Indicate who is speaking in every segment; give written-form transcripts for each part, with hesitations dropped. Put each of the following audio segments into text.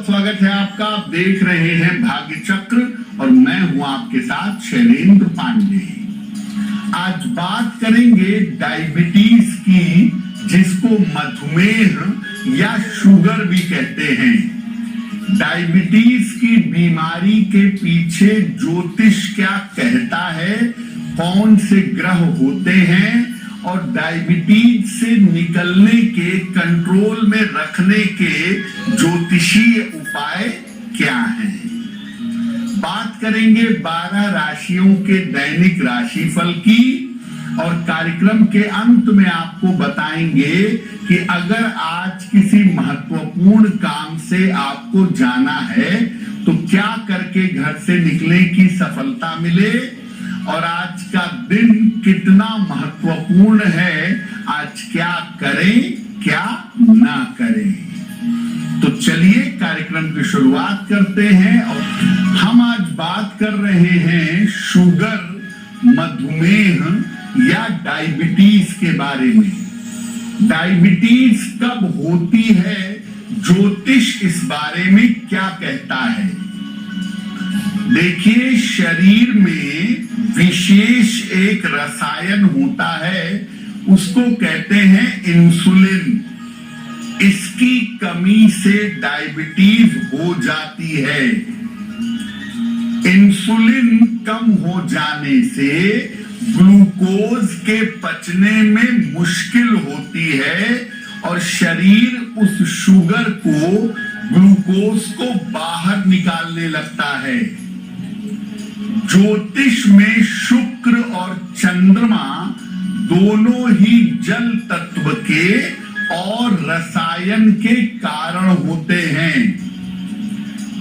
Speaker 1: बहुत स्वागत है आपका। आप देख रहे हैं भाग्य चक्र और मैं हूं आपके साथ शैलेंद्र पांडे। आज बात करेंगे डायबिटीज की, जिसको मधुमेह या शुगर भी कहते हैं। डायबिटीज की बीमारी के पीछे ज्योतिष क्या कहता है, कौन से ग्रह होते हैं और डायबिटीज से निकलने के, कंट्रोल में रखने के ज्योतिषीय उपाय क्या हैं। बात करेंगे 12 राशियों के दैनिक राशिफल की और कार्यक्रम के अंत में आपको बताएंगे कि अगर आज किसी महत्वपूर्ण काम से आपको जाना है तो क्या करके घर से निकले की सफलता मिले और आज का दिन कितना महत्वपूर्ण है, आज क्या करें क्या ना करें। तो चलिए कार्यक्रम की शुरुआत करते हैं और हम आज बात कर रहे हैं शुगर, मधुमेह या डायबिटीज के बारे में। डायबिटीज कब होती है, ज्योतिष इस बारे में क्या कहता है। देखिए, शरीर में विशेष एक रसायन होता है, उसको कहते हैं इंसुलिन। इसकी कमी से डायबिटीज हो जाती है। इंसुलिन कम हो जाने से ग्लूकोज के पचने में मुश्किल होती है और शरीर उस शुगर को, ग्लूकोज को बाहर निकालने लगता है। ज्योतिष में शुक्र और चंद्रमा दोनों ही जल तत्व के और रसायन के कारण होते हैं।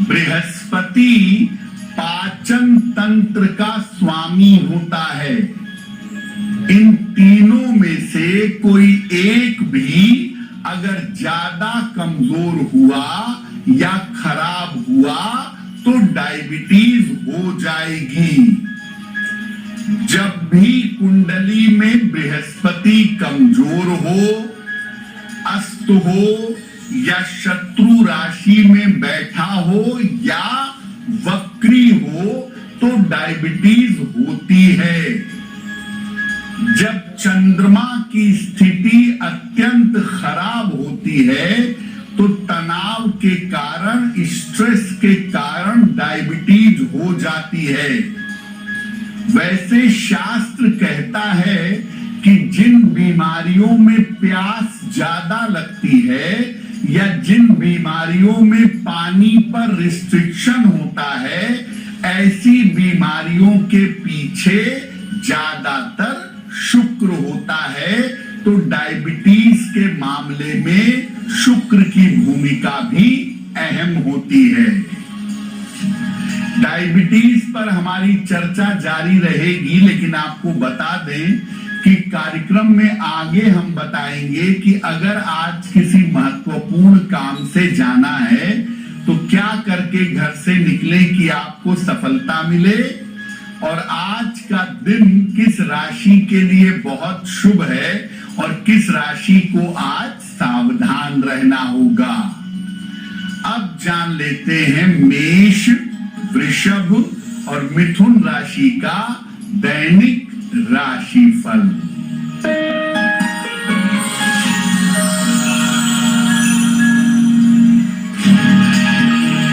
Speaker 1: बृहस्पति पाचन तंत्र का स्वामी होता है। इन तीनों में से कोई एक भी अगर ज्यादा कमजोर हुआ या खराब हुआ तो डायबिटीज हो जाएगी। जब भी कुंडली में बृहस्पति कमजोर हो, अस्त हो या शत्रु राशि में बैठा हो या वक्री हो तो डायबिटीज होती है। जब चंद्रमा की स्थिति अत्यंत खराब होती है तो तनाव के कारण, स्ट्रेस के कारण डायबिटीज हो जाती है। वैसे शास्त्र कहता है कि जिन बीमारियों में प्यास ज्यादा लगती है या जिन बीमारियों में पानी पर रिस्ट्रिक्शन होता है, ऐसी बीमारियों के पीछे ज्यादातर शुक्र होता है। तो डायबिटीज के मामले में शुक्र की भूमिका भी अहम होती है। डायबिटीज पर हमारी चर्चा जारी रहेगी, लेकिन आपको बता दें कि कार्यक्रम में आगे हम बताएंगे कि अगर आज किसी महत्वपूर्ण काम से जाना है तो क्या करके घर से निकले कि आपको सफलता मिले और आज का दिन किस राशि के लिए बहुत शुभ है और किस राशि को आज सावधान रहना होगा। अब जान लेते हैं मेष, वृषभ और मिथुन राशि का दैनिक राशिफल।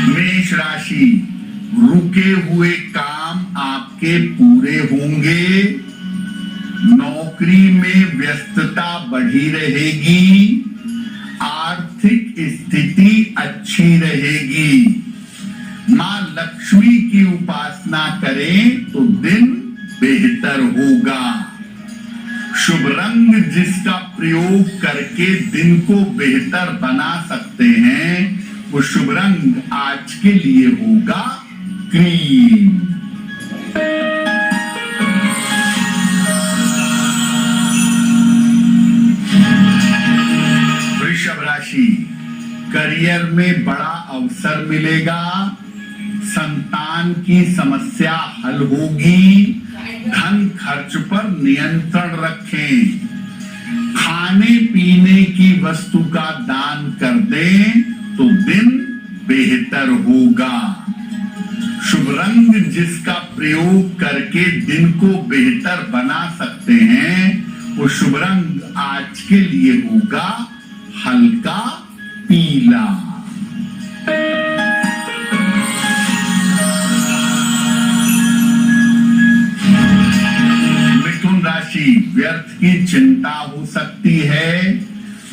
Speaker 1: मेष राशि, रुके हुए काम आपके पूरे होंगे। नौकरी में व्यस्तता बढ़ी रहेगी। आर्थिक स्थिति अच्छी रहेगी। मां लक्ष्मी की उपासना करें तो दिन बेहतर होगा। शुभ रंग जिसका प्रयोग करके दिन को बेहतर बना सकते हैं, वो शुभ रंग आज के लिए होगा क्रीम। वृषभ राशि, करियर में बड़ा अवसर मिलेगा। संतान की समस्या हल होगी। धन खर्च पर नियंत्रण रखें। खाने पीने की वस्तु का दान कर दें तो दिन बेहतर होगा। शुभ रंग जिसका प्रयोग करके दिन को बेहतर बना सकते हैं, वो शुभ रंग आज के लिए होगा हल्का पीला। मिथुन राशि, व्यर्थ की चिंता हो सकती है,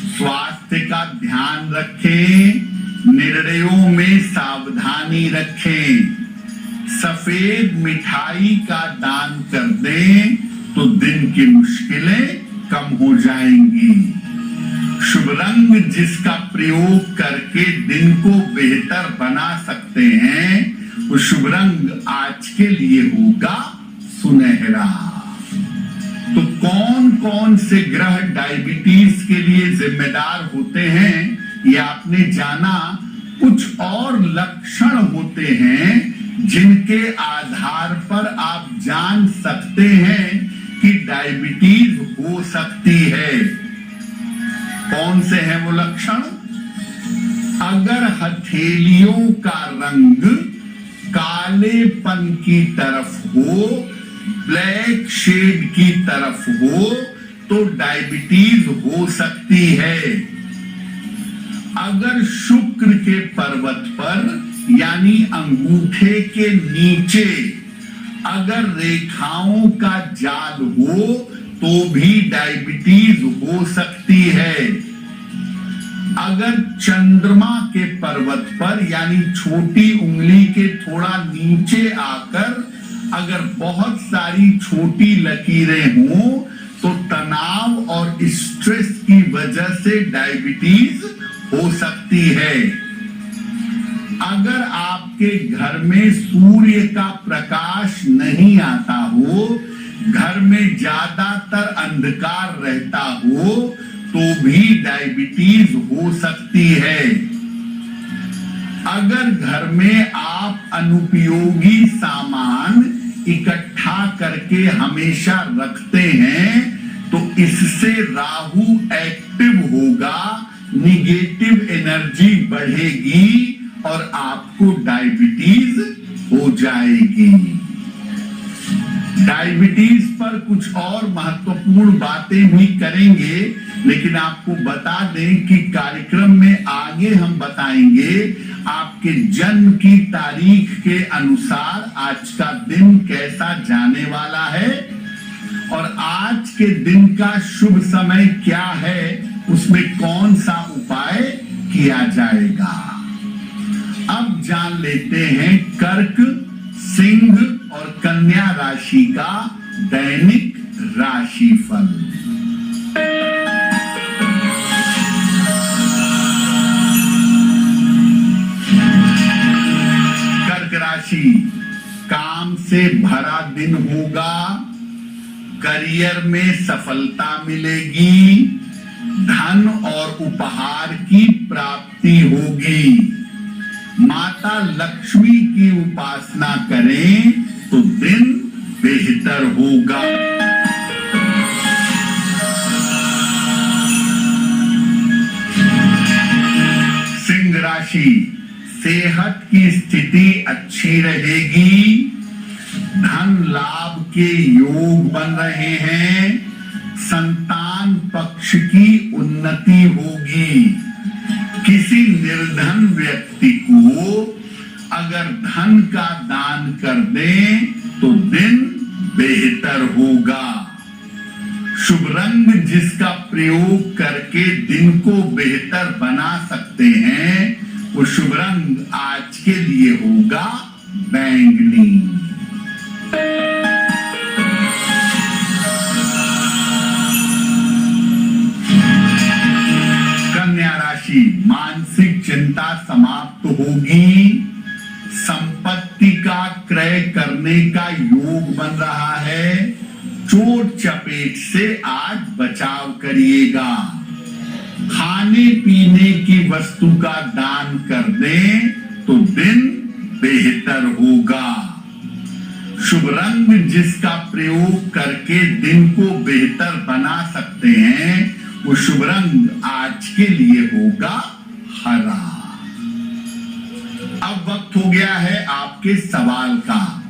Speaker 1: स्वास्थ्य का ध्यान रखें, निर्णयों में सावधानी रखें। सफेद मिठाई का दान कर दें तो दिन की मुश्किलें कम हो जाएंगी। शुभ रंग जिसका प्रयोग करके दिन को बेहतर बना सकते हैं, वो शुभ रंग आज के लिए होगा सुनहरा। तो कौन कौन से ग्रह डायबिटीज के लिए जिम्मेदार होते हैं, ये आपने जाना। कुछ और लक्षण होते हैं जिनके आधार पर आप जान सकते हैं कि डायबिटीज हो सकती है। कौन से हैं वो लक्षण? अगर हथेलियों का रंग कालेपन की तरफ हो, ब्लैक शेड की तरफ हो, तो डायबिटीज हो सकती है। अगर शुक्र के पर्वत पर यानी अंगूठे के नीचे अगर रेखाओं का जाल हो तो भी डायबिटीज हो सकती है। अगर चंद्रमा के पर्वत पर यानी छोटी उंगली के थोड़ा नीचे आकर अगर बहुत सारी छोटी लकीरें हों तो तनाव और स्ट्रेस की वजह से डायबिटीज हो सकती है। अगर आपके घर में सूर्य का प्रकाश नहीं आता हो, घर में ज्यादातर अंधकार रहता हो, तो भी डायबिटीज हो सकती है। अगर घर में आप अनुपयोगी सामान इकट्ठा करके हमेशा रखते हैं, तो इससे राहु एक्टिव होगा, निगेटिव एनर्जी बढ़ेगी और आपको डायबिटीज हो जाएगी। डायबिटीज पर कुछ और महत्वपूर्ण बातें भी करेंगे, लेकिन आपको बता दें कि कार्यक्रम में आगे हम बताएंगे आपके जन्म की तारीख के अनुसार आज का दिन कैसा जाने वाला है और आज के दिन का शुभ समय क्या है, उसमें कौन सा उपाय किया जाएगा। अब जान लेते हैं कर्क, सिंह और कन्या राशि का दैनिक राशिफल। कर्क राशि, काम से भरा दिन होगा, करियर में सफलता मिलेगी, धन और उपहार की प्राप्ति होगी। माता लक्ष्मी की उपासना करें तो दिन बेहतर होगा। सिंह राशि, सेहत की स्थिति अच्छी रहेगी, धन लाभ के योग बन रहे हैं, संतान पक्ष की उन्नति होगी। किसी निर्धन व्यक्ति को अगर धन का दान कर दें तो दिन बेहतर होगा। शुभ रंग जिसका प्रयोग करके दिन को बेहतर बना सकते हैं, वो शुभ रंग आज के लिए होगा बैंगनी। कन्या राशि, मानसिक चिंता समाप्त होगी, संपत्ति का क्रय करने का योग बन रहा है, चोट चपेट से आज बचाव करिएगा। खाने पीने की वस्तु का दान कर दें तो दिन बेहतर होगा। शुभ रंग जिसका प्रयोग करके दिन को बेहतर बना सकते हैं, वो शुभ रंग आज के लिए होगा हरा। अब वक्त हो गया है आपके सवाल का।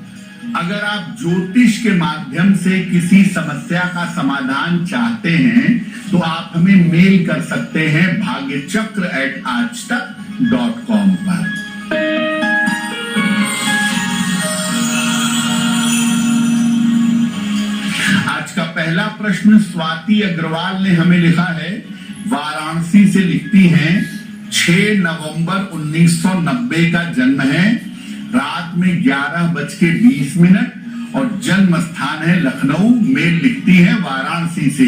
Speaker 1: अगर आप ज्योतिष के माध्यम से किसी समस्या का समाधान चाहते हैं तो आप हमें मेल कर सकते हैं भाग्यचक्र@aajtak.com पर। आज का पहला प्रश्न स्वाति अग्रवाल ने हमें लिखा है, वाराणसी से लिखती हैं, 6 नवंबर 1990 का जन्म है, रात में 11:20 और जन्म स्थान है लखनऊ। मेल लिखती है वाराणसी से।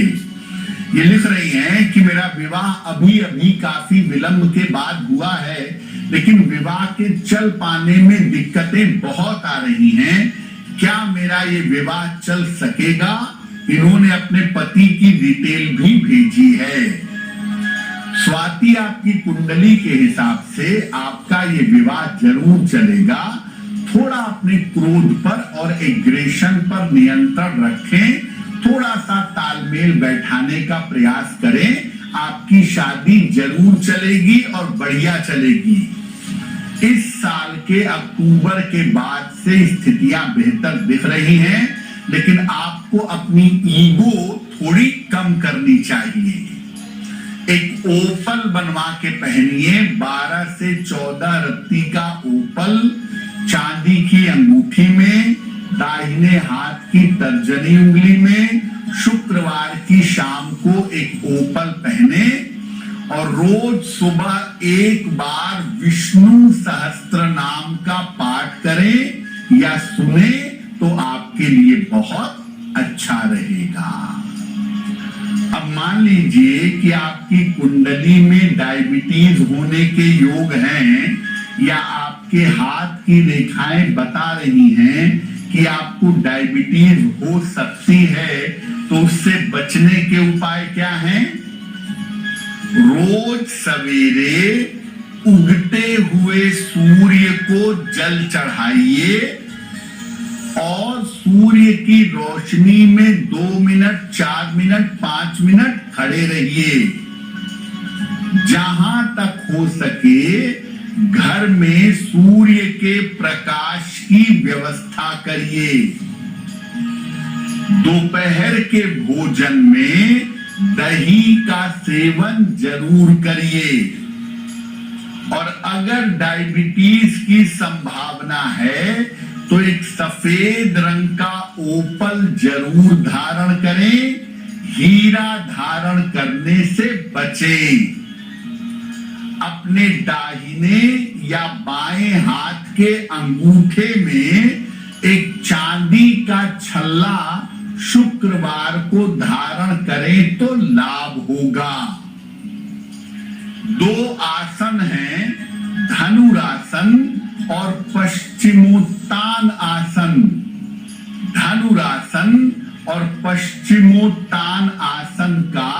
Speaker 1: ये लिख रही हैं कि मेरा विवाह अभी अभी काफी विलंब के बाद हुआ है, लेकिन विवाह के चल पाने में दिक्कतें बहुत आ रही हैं। क्या मेरा ये विवाह चल सकेगा? इन्होंने अपने पति की डिटेल भी भेजी है। स्वाति, आपकी कुंडली के हिसाब से आपका ये विवाह जरूर चलेगा। थोड़ा अपने क्रोध पर और एग्रेशन पर नियंत्रण रखें, थोड़ा सा तालमेल बैठाने का प्रयास करें, आपकी शादी जरूर चलेगी और बढ़िया चलेगी। इस साल के अक्टूबर के बाद से स्थितियां बेहतर दिख रही हैं, लेकिन आपको अपनी ईगो थोड़ी कम करनी चाहिए। एक ओपल बनवा के पहनिए, 12 से 14 रत्ती का ओपल चांदी की अंगूठी में, दाहिने हाथ की तर्जनी उंगली में। शुक्रवार की शाम को एक ओपल पहने और रोज सुबह एक बार विष्णु सहस्त्र नाम का पाठ करें या सुने तो आपके लिए बहुत अच्छा रहेगा। अब मान लीजिए कि आपकी कुंडली में डायबिटीज होने के योग हैं या आपके हाथ की रेखाएं बता रही हैं कि आपको डायबिटीज हो सकती है, तो उससे बचने के उपाय क्या हैं? रोज सवेरे उगते हुए सूर्य को जल चढ़ाइए और सूर्य की रोशनी में 2 मिनट, 4 मिनट, 5 मिनट खड़े रहिए। जहां तक हो सके घर में सूर्य के प्रकाश की व्यवस्था करिए। दोपहर के भोजन में दही का सेवन जरूर करिए। और अगर डायबिटीज की संभावना है तो एक सफेद रंग का ओपल जरूर धारण करें। हीरा धारण करने से बचें। अपने दाहिने या बाएं हाथ के अंगूठे में एक चांदी का छल्ला शुक्रवार को धारण करें तो लाभ होगा। 2 आसन हैं, धनुरासन और पश्चिमोत्तान आसन। धनुरासन और पश्चिमोत्तान आसन का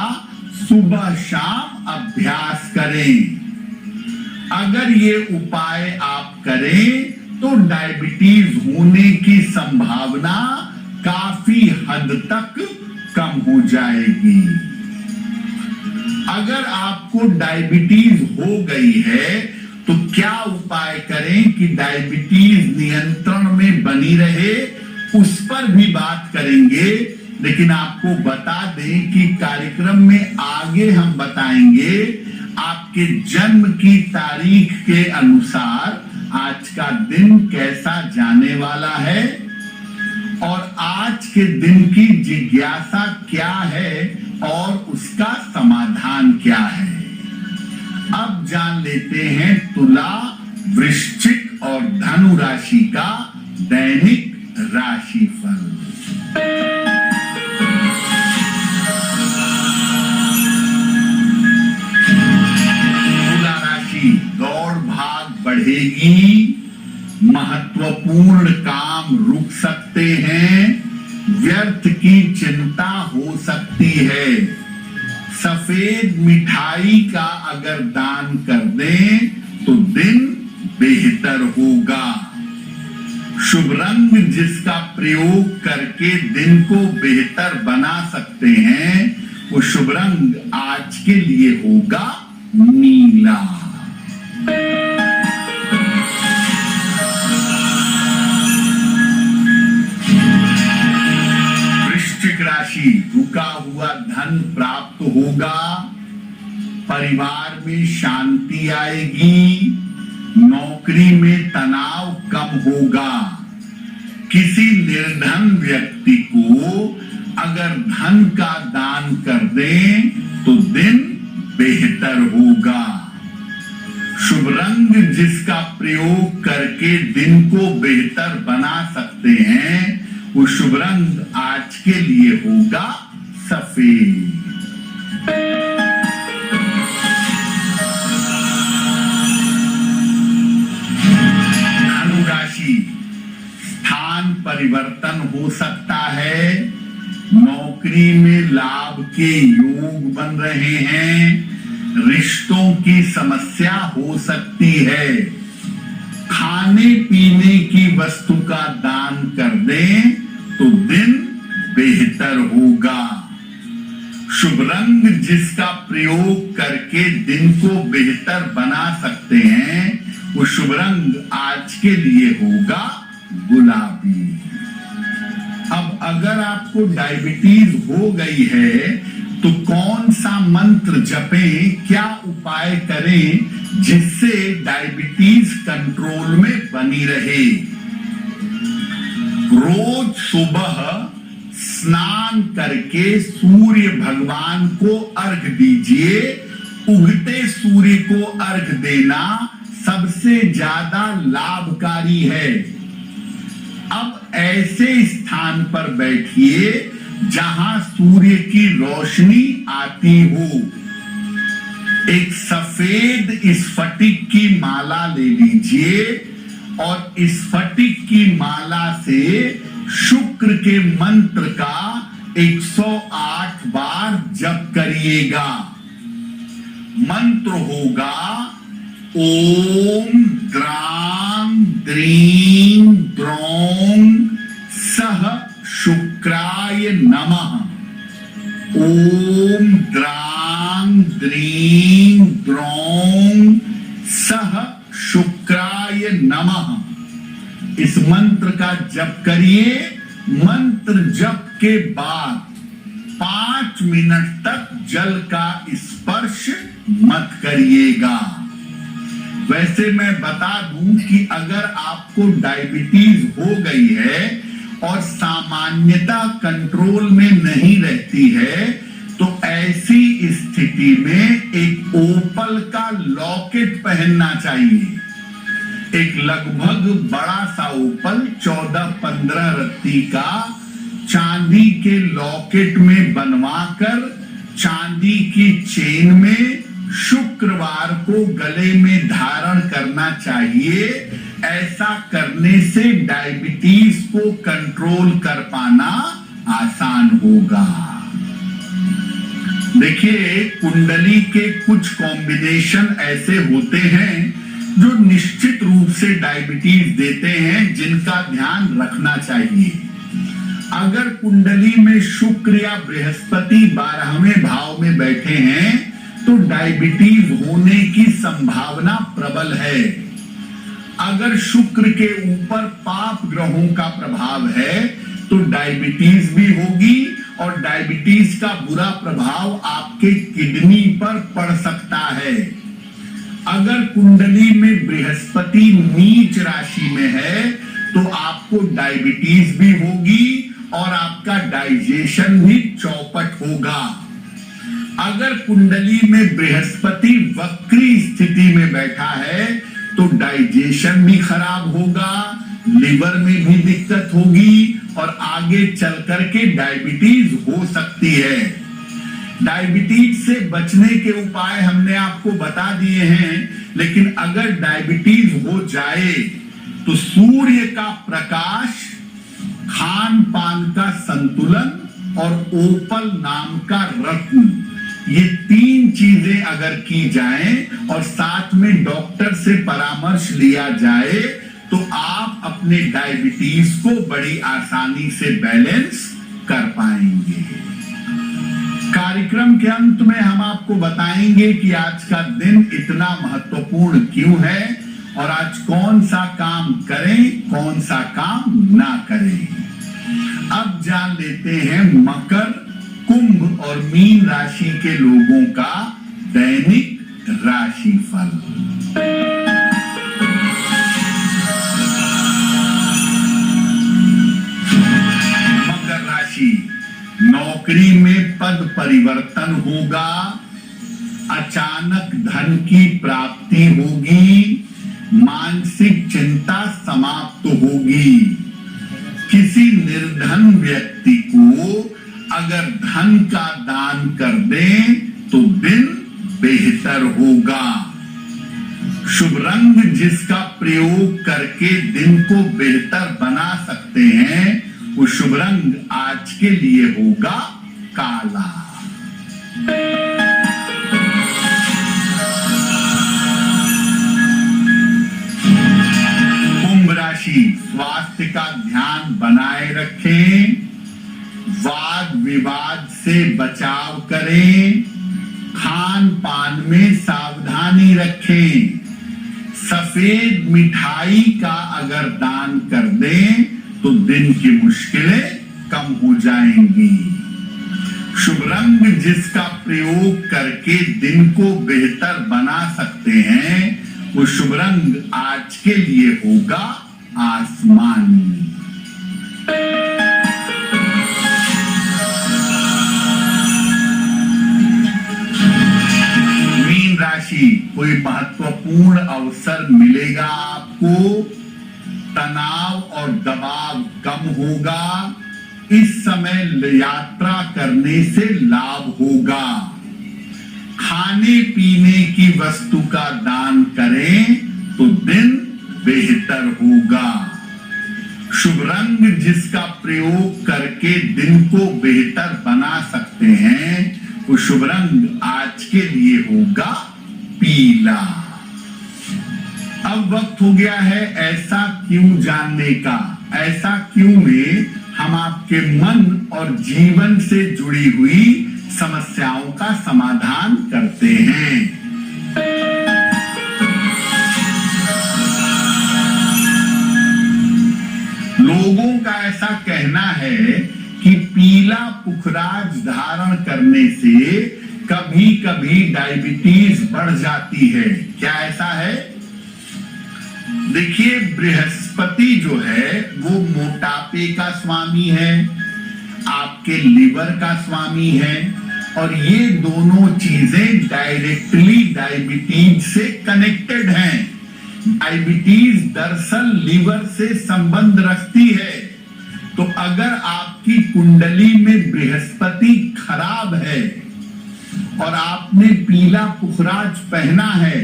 Speaker 1: सुबह शाम अभ्यास करें। अगर ये उपाय आप करें तो डायबिटीज होने की संभावना काफी हद तक कम हो जाएगी। अगर आपको डायबिटीज हो गई है तो क्या उपाय करें कि डायबिटीज नियंत्रण में बनी रहे, उस पर भी बात करेंगे। लेकिन आपको बता दें कि कार्यक्रम में आगे हम बताएंगे आपके जन्म की तारीख के अनुसार आज का दिन कैसा जाने वाला है और आज के दिन की जिज्ञासा क्या है और उसका समाधान क्या है। अब जान लेते हैं तुला, वृश्चिक और धनु राशि का दैनिक राशिफल। तुला राशि, दौड़ भाग बढ़ेगी, महत्वपूर्ण काम रुक सकते हैं, व्यर्थ की चिंता हो सकती है। सफेद मिठाई का अगर दान कर दें तो दिन बेहतर होगा। शुभ रंग जिसका प्रयोग करके दिन को बेहतर बना सकते हैं वो शुभ रंग आज के लिए होगा नीला। धन प्राप्त होगा, परिवार में शांति आएगी, नौकरी में तनाव कम होगा। किसी निर्धन व्यक्ति को अगर धन का दान कर दें तो दिन बेहतर होगा। शुभ रंग जिसका प्रयोग करके दिन को बेहतर बना सकते हैं, वो शुभ रंग आज के लिए होगा सफेद। धनु राशि, स्थान परिवर्तन हो सकता है, नौकरी में लाभ के योग बन रहे हैं, रिश्तों की समस्या हो सकती है। खाने पीने की वस्तु का दान कर दें तो दिन बेहतर होगा। शुभ रंग जिसका प्रयोग करके दिन को बेहतर बना सकते हैं, वो शुभ रंग आज के लिए होगा गुलाबी। अब अगर आपको डायबिटीज हो गई है तो कौन सा मंत्र जपें, क्या उपाय करें जिससे डायबिटीज कंट्रोल में बनी रहे। रोज सुबह स्नान करके सूर्य भगवान को अर्घ दीजिए। उगते सूर्य को अर्घ देना सबसे ज्यादा लाभकारी है। अब ऐसे स्थान पर बैठिए जहां सूर्य की रोशनी आती हो। एक सफेद स्फटिक की माला ले लीजिए और स्फटिक की माला से शुक्र के मंत्र का 108 बार जप करिएगा। मंत्र होगा ओम द्रां द्रीं द्रौं सह शुक्राय नमः। ओम द्रां द्रीं द्रौं सह शुक्राय नमः। इस मंत्र का जप करिए। मंत्र जप के बाद 5 मिनट तक जल का स्पर्श मत करिएगा। वैसे मैं बता दूं कि अगर आपको डायबिटीज हो गई है और सामान्यता कंट्रोल में नहीं रहती है तो ऐसी स्थिति में एक ओपल का लॉकेट पहनना चाहिए। एक लगभग बड़ा सा ओपल 14-15 रत्ती का चांदी के लॉकेट में बनवाकर चांदी की चेन में शुक्रवार को गले में धारण करना चाहिए। ऐसा करने से डायबिटीज को कंट्रोल कर पाना आसान होगा। देखिए, कुंडली के कुछ कॉम्बिनेशन ऐसे होते हैं जो निश्चित रूप से डायबिटीज देते हैं, जिनका ध्यान रखना चाहिए। अगर कुंडली में शुक्र या बृहस्पति 12वें भाव में बैठे हैं तो डायबिटीज होने की संभावना प्रबल है। अगर शुक्र के ऊपर पाप ग्रहों का प्रभाव है तो डायबिटीज भी होगी और डायबिटीज का बुरा प्रभाव आपके किडनी पर पड़ सकता है। अगर कुंडली में बृहस्पति नीच राशि में है तो आपको डायबिटीज भी होगी और आपका डाइजेशन भी चौपट होगा। अगर कुंडली में बृहस्पति वक्री स्थिति में बैठा है तो डाइजेशन भी खराब होगा, लिवर में भी दिक्कत होगी और आगे चल करके डायबिटीज हो सकती है। डायबिटीज से बचने के उपाय हमने आपको बता दिए हैं, लेकिन अगर डायबिटीज हो जाए तो सूर्य का प्रकाश, खान पान का संतुलन और ओपल नाम का रत्न, ये 3 चीजें अगर की जाएं और साथ में डॉक्टर से परामर्श लिया जाए तो आप अपने डायबिटीज को बड़ी आसानी से बैलेंस कर पाएंगे। कार्यक्रम के अंत में हम आपको बताएंगे कि आज का दिन इतना महत्वपूर्ण क्यों है और आज कौन सा काम करें, कौन सा काम ना करें। अब जान लेते हैं मकर, कुंभ और मीन राशि के लोगों का दैनिक राशिफल। मकर राशि, नौकरी में पद परिवर्तन होगा, अचानक धन की प्राप्ति होगी, मानसिक चिंता समाप्त होगी। किसी निर्धन व्यक्ति को अगर धन का दान कर दें तो दिन बेहतर होगा। शुभ रंग जिसका प्रयोग करके दिन को बेहतर बना सकते हैं, वो शुभ रंग आज के लिए होगा काला। कुंभ राशि, स्वास्थ्य का ध्यान बनाए रखें, वाद विवाद से बचाव करें, खान पान में सावधानी रखें। सफेद मिठाई का अगर दान कर दें तो दिन की मुश्किलें कम हो जाएंगी। शुभ रंग जिसका प्रयोग करके दिन को बेहतर बना सकते हैं, वो शुभ रंग आज के लिए होगा आसमानी। मीन राशि, कोई महत्वपूर्ण अवसर मिलेगा आपको, तनाव और दबाव कम होगा, इस समय यात्रा करने से लाभ होगा। खाने पीने की वस्तु का दान करें तो दिन बेहतर होगा। शुभ रंग जिसका प्रयोग करके दिन को बेहतर बना सकते हैं, वो शुभ रंग आज के लिए होगा पीला। अब वक्त हो गया है ऐसा क्यों जानने का। ऐसा क्यों में हम आपके मन और जीवन से जुड़ी हुई समस्याओं का समाधान करते हैं। लोगों का ऐसा कहना है कि पीला पुखराज धारण करने से कभी कभी डायबिटीज बढ़ जाती है। क्या ऐसा है? देखिए, बृहस्पति जो है वो मोटापे का स्वामी है, आपके लिवर का स्वामी है, और ये दोनों चीजें डायरेक्टली डायबिटीज से कनेक्टेड हैं। डायबिटीज दरअसल लिवर से संबंध रखती है। तो अगर आपकी कुंडली में बृहस्पति खराब है और आपने पीला पुखराज पहना है,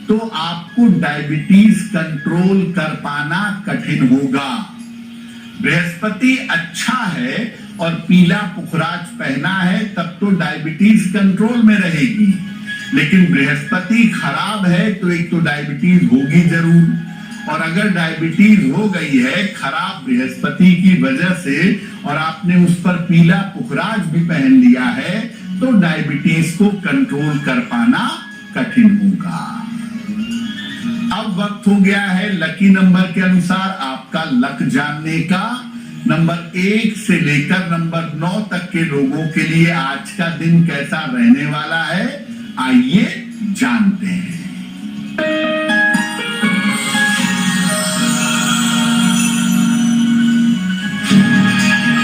Speaker 1: तो आपको डायबिटीज कंट्रोल कर पाना कठिन होगा। बृहस्पति अच्छा है और पीला पुखराज पहना है, तब तो डायबिटीज कंट्रोल में रहेगी। लेकिन बृहस्पति खराब है तो एक तो डायबिटीज होगी जरूर, और अगर डायबिटीज हो गई है खराब बृहस्पति की वजह से और आपने उस पर पीला पुखराज भी पहन लिया है, तो डायबिटीज को कंट्रोल कर पाना कठिन होगा। अब वक्त हो गया है लकी नंबर के अनुसार आपका लक जानने का। नंबर 1 से लेकर नंबर 9 तक के लोगों के लिए आज का दिन कैसा रहने वाला है, आइए जानते हैं।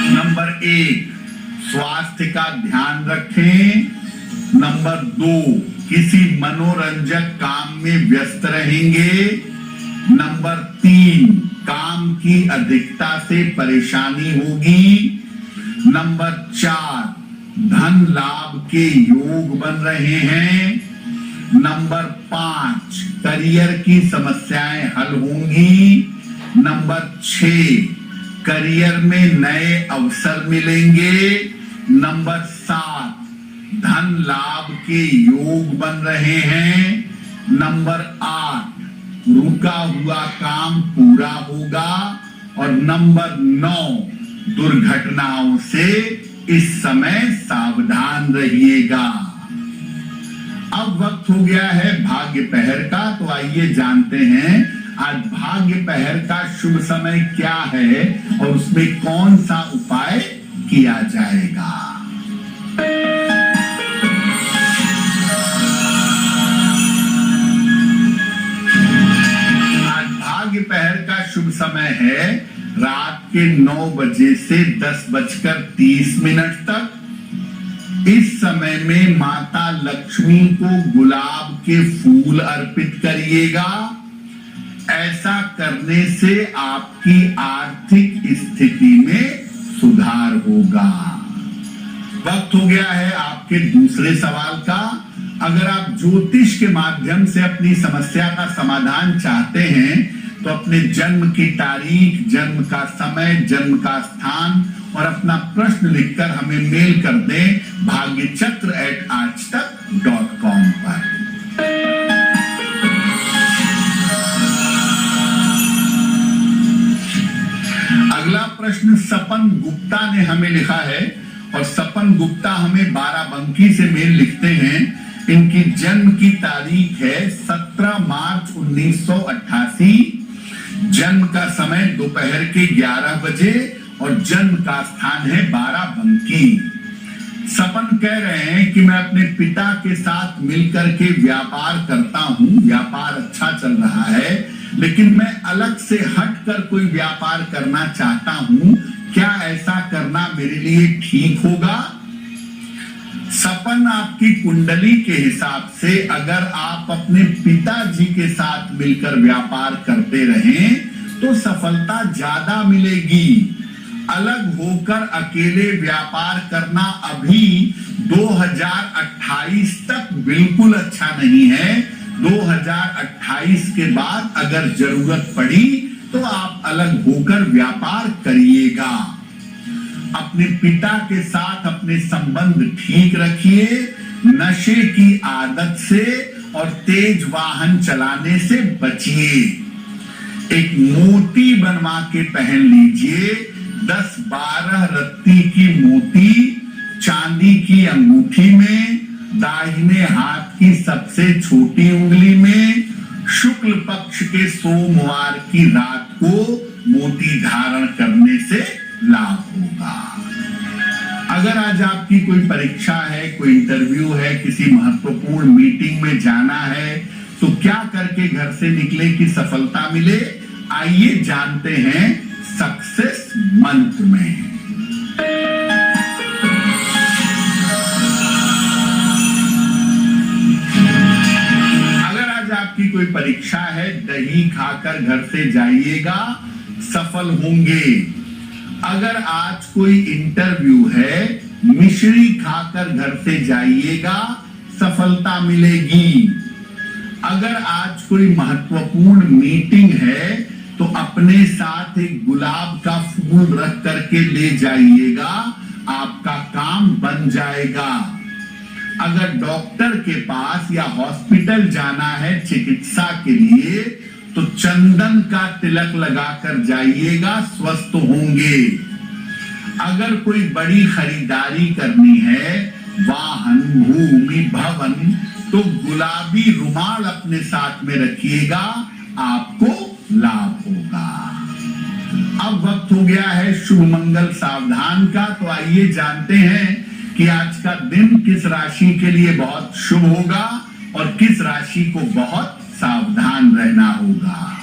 Speaker 1: नंबर 1, स्वास्थ्य का ध्यान रखें। नंबर 2, किसी मनोरंजक काम में व्यस्त रहेंगे। नंबर 3, काम की अधिकता से परेशानी होगी। नंबर 4, धन लाभ के योग बन रहे हैं। नंबर 5, करियर की समस्याएं हल होंगी। नंबर 6, करियर में नए अवसर मिलेंगे। नंबर 7, धन लाभ के योग बन रहे हैं। नंबर 8, रुका हुआ काम पूरा होगा। और नंबर 9, दुर्घटनाओं से इस समय सावधान रहिएगा। अब वक्त हो गया है भाग्य पहर का, तो आइए जानते हैं आज भाग्य पहर का शुभ समय क्या है और उसमें कौन सा उपाय किया जाएगा। भाग्य पहर का शुभ समय है रात के 9 बजे से 10:30 तक। इस समय में माता लक्ष्मी को गुलाब के फूल अर्पित करिएगा। ऐसा करने से आपकी आर्थिक स्थिति में सुधार होगा। वक्त हो गया है आपके दूसरे सवाल का। अगर आप ज्योतिष के माध्यम से अपनी समस्या का समाधान चाहते हैं तो अपने जन्म की तारीख, जन्म का समय, जन्म का स्थान और अपना प्रश्न लिखकर हमें मेल कर दें भाग्यचक्र@aajtak.com पर। अगला प्रश्न सपन गुप्ता ने हमें लिखा है और सपन गुप्ता हमें बाराबंकी से मेल लिखते हैं। इनकी जन्म की तारीख है 17 मार्च 1988, जन्म का समय दोपहर के 11 बजे और जन्म का स्थान है बाराबंकी। सपन कह रहे हैं कि मैं अपने पिता के साथ मिलकर के व्यापार करता हूं, व्यापार अच्छा चल रहा है, लेकिन मैं अलग से हटकर कोई व्यापार करना चाहता हूं। क्या ऐसा करना मेरे लिए ठीक होगा? सपन, आपकी कुंडली के हिसाब से अगर आप अपने पिताजी के साथ मिलकर व्यापार करते रहें तो सफलता ज्यादा मिलेगी। अलग होकर अकेले व्यापार करना अभी 2028 तक बिल्कुल अच्छा नहीं है। 2028 के बाद अगर जरूरत पड़ी तो आप अलग होकर व्यापार करिएगा। अपने पिता के साथ अपने संबंध ठीक रखिए। नशे की आदत से और तेज वाहन चलाने से बचिए। एक मोती बनवा के पहन लीजिए। 10-12 रत्ती की मोती चांदी की अंगूठी में, दाहिने हाथ की सबसे छोटी उंगली में, शुक्ल पक्ष के सोमवार की रात को मोती धारण करने से लाभ होगा। अगर आज आपकी कोई परीक्षा है, कोई इंटरव्यू है, किसी महत्वपूर्ण मीटिंग में जाना है तो क्या करके घर से निकले कि सफलता मिले? आइए जानते हैं सक्सेस मंत्र में। अगर आज आपकी कोई परीक्षा है, दही खाकर घर से जाइएगा, सफल होंगे। अगर आज कोई इंटरव्यू है, मिश्री खाकर घर से जाइएगा, सफलता मिलेगी। अगर आज कोई महत्वपूर्ण मीटिंग है तो अपने साथ एक गुलाब का फूल रख करके ले जाइएगा, आपका काम बन जाएगा। अगर डॉक्टर के पास या हॉस्पिटल जाना है चिकित्सा के लिए तो चंदन का तिलक लगाकर जाइएगा, स्वस्थ होंगे। अगर कोई बड़ी खरीदारी करनी है, वाहन, भूमि, भवन, तो गुलाबी रुमाल अपने साथ में रखिएगा, आपको लाभ होगा। अब वक्त हो गया है शुभ मंगल सावधान का। तो आइए जानते हैं कि आज का दिन किस राशि के लिए बहुत शुभ होगा और किस राशि को बहुत सावधान रहना होगा।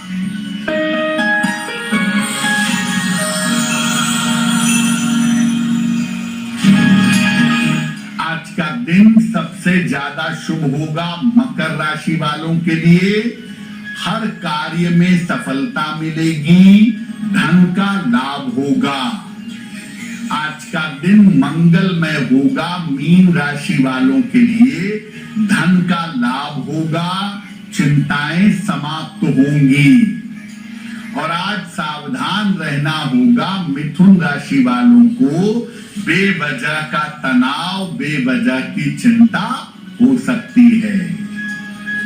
Speaker 1: आज का दिन सबसे ज्यादा शुभ होगा मकर राशि वालों के लिए। हर कार्य में सफलता मिलेगी, धन का लाभ होगा। आज का दिन मंगलमय होगा मीन राशि वालों के लिए। धन का लाभ होगा, चिंताएं समाप्त होंगी। और आज सावधान रहना होगा मिथुन राशि वालों को। बेवजह का तनाव, बेवजह की चिंता हो सकती है।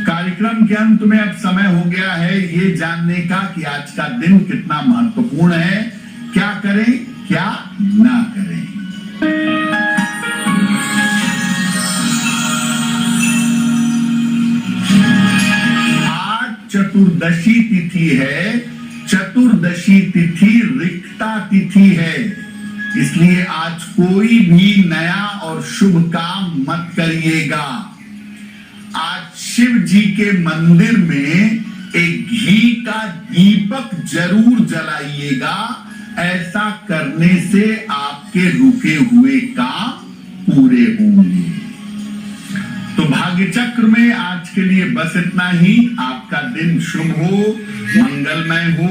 Speaker 1: कार्यक्रम के अंत में अब समय हो गया है ये जानने का कि आज का दिन kiतना महत्वपूर्ण है, क्या करें क्या ना करें। आज चतुर्दशी तिथि है। चतुर्दशी तिथि रिक्ता तिथि है, इसलिए आज कोई भी नया और शुभ काम मत करिएगा। आज शिव जी के मंदिर में एक घी का दीपक जरूर जलाइएगा। ऐसा करने से आपके रुके हुए काम पूरे होंगे। तो भाग्य चक्र में आज के लिए बस इतना ही। आपका दिन शुभ हो, मंगलमय हो।